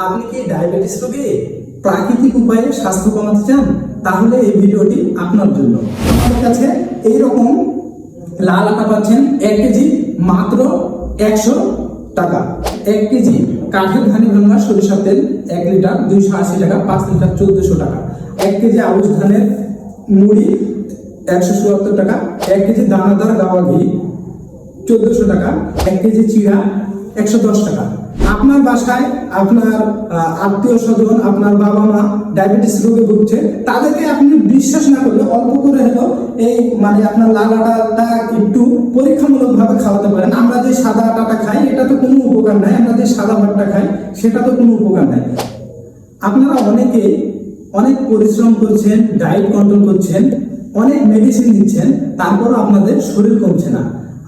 আপনি কি ডায়াবেটিস রোগী প্রাকৃতিক উপায়ে স্বাস্থ্য কমাতে চান? তাহলে এই ভিডিওটি আপনার জন্য। আমাদের কাছে এইরকম লাল আটা পাচ্ছেন 1 কেজি মাত্র 100 টাকা। 1 কেজি কাঠের ঘানি ভাঙা সরিষার তেল 1 লিটার 280 টাকা, 5 লিটার 1400 টাকা। 1 কেজি আউশ ধানের মুড়ি 177 টাকা। 1 কেজি দানাদার গাওয়া ঘি 1400 টাকা। 1 কেজি চিড়া 110 টাকা। আপনার বাসায় আপনার আত্মীয় স্বজন, আপনার বাবা মা ডায়াবেটিস রোগে ভুগছে, তাদেরকে আপনি বিশ্বাস না করলে অল্প করে হলেও এই আপনার লাল আটাটা একটু পরীক্ষামূলক ভাবে খাওয়াতে পারেন। আমরা যে সাদা আটাটা খাই এটা তো কোনো উপকার নাই, আমরা যে সাদা ভাতটা খাই সেটা তো কোনো উপকার নাই। আপনারা অনেকে অনেক পরিশ্রম করছেন, ডায়েট কন্ট্রোল করছেন, অনেক মেডিসিন নিচ্ছেন, তারপরও আপনাদের শরীর কমছে না।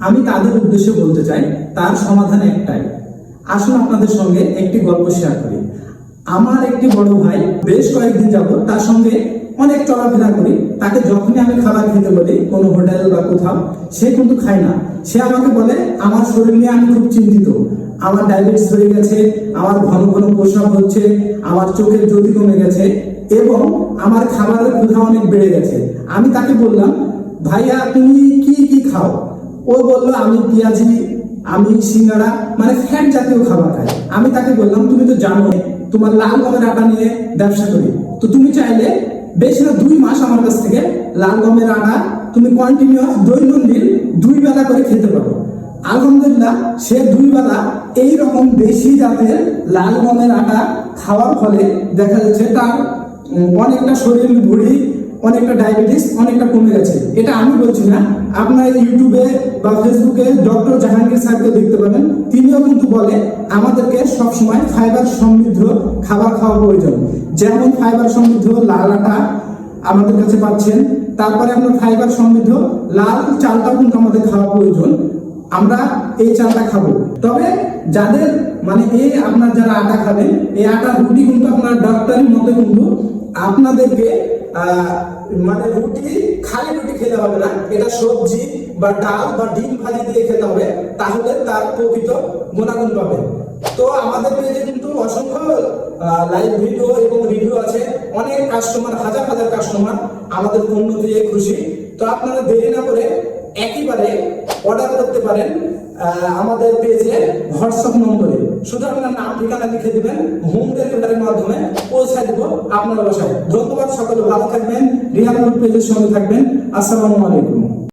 আমি তাদের উদ্দেশ্যে বলতে চাই, তার সমাধান একটাই। আসুন আপনাদের সঙ্গে একটি গল্প শেয়ার করি। আমার একটি বড় ভাই বেশ কয়েকদিন যাবত তার সঙ্গে অনেক চলাফেরা করি। তাকে যখনই আমি খাবার খেতে বলি কোনো হোটেল বা কোথাও, সে কিন্তু খায় না। সে আমাকে বলে আমার শরীর নিয়ে আমি খুব চিন্তিত, আমার ডায়াবেটিস হয়ে গেছে, আমার ঘন ঘন প্রস্রাব হচ্ছে, আমার চোখের জ্যোতি কমে গেছে এবং আমার খাবারের ক্ষুধা অনেক বেড়ে গেছে। আমি তাকে বললাম, ভাইয়া তুমি কি কি খাও? ও বললো আমি পেঁয়াজি, আমি সিঙ্গাড়া, ফ্যাট জাতীয় খাবার খাই। আমি তাকে বললাম, তুমি তো জানো তোমার লাল গমের আটা নিয়ে ব্যবসা করি, তো তুমি চাইলে বেশি না 2 মাস আমার কাছ থেকে লাল গমের আটা তুমি কন্টিনিউয়াস দৈনন্দিন 2 বেলা করে খেতে পারো। আলহামদুলিল্লাহ সে 2 বেলা এইরকম দেশি জাতের লাল গমের আটা খাওয়ার ফলে দেখা যাচ্ছে তার অনেকটা শরীর ভুঁড়ি, অনেকটা ডায়াবেটিস অনেকটা কমে গেছে। এটা আমি বলছি না, আপনার ইউটিউবে বা ফেসবুকে ডক্টর জাহাঙ্গীর স্যারকে দেখতে পাবেন। তিনিও কিন্তু বলে আমাদেরকে সবসময় ফাইবার সমৃদ্ধ খাবার খাওয়া প্রয়োজন। যেমন ফাইবার সমৃদ্ধ লাল আটা আমাদের কাছে পাচ্ছেন, তারপরে আপনার ফাইবার সমৃদ্ধ লাল চালটাও কিন্তু আমাদের খাওয়া প্রয়োজন। আমরা এই চালটা খাবো। তবে যাদের এই আপনার যারা আটা খাবেন, এই আটা রুটি কিন্তু আপনার ডাক্তারি মতে কিন্তু আপনাদেরকে রুটি খালি রুটি খেতে হবে না, এটা সবজি বা ডাল বা ডিম ভাজি দিয়ে খেতে হবে, তাহলে তার প্রকৃত গুণাগুণ পাবে। তো আমাদের পেজে কিন্তু অসংখ্য লাইভ ভিডিও এবং রিভিউ আছে। অনেক কাস্টমার, হাজার হাজার কাস্টমার আমাদের পণ্য পেয়ে খুশি। তো আপনারা দেরি না করে একেবারে অর্ডার করতে পারেন আমাদের পেজে হোয়াটসঅ্যাপ নম্বরে। শুধু আপনার নাম ঠিকানা লিখে দিবেন, হোম ডেলিভারির মাধ্যমে পৌঁছে দিব আপনার বাসায়। ধন্যবাদ, সকলে ভালো থাকবেন, রিহান পেজের সঙ্গে থাকবেন। আসসালামু আলাইকুম।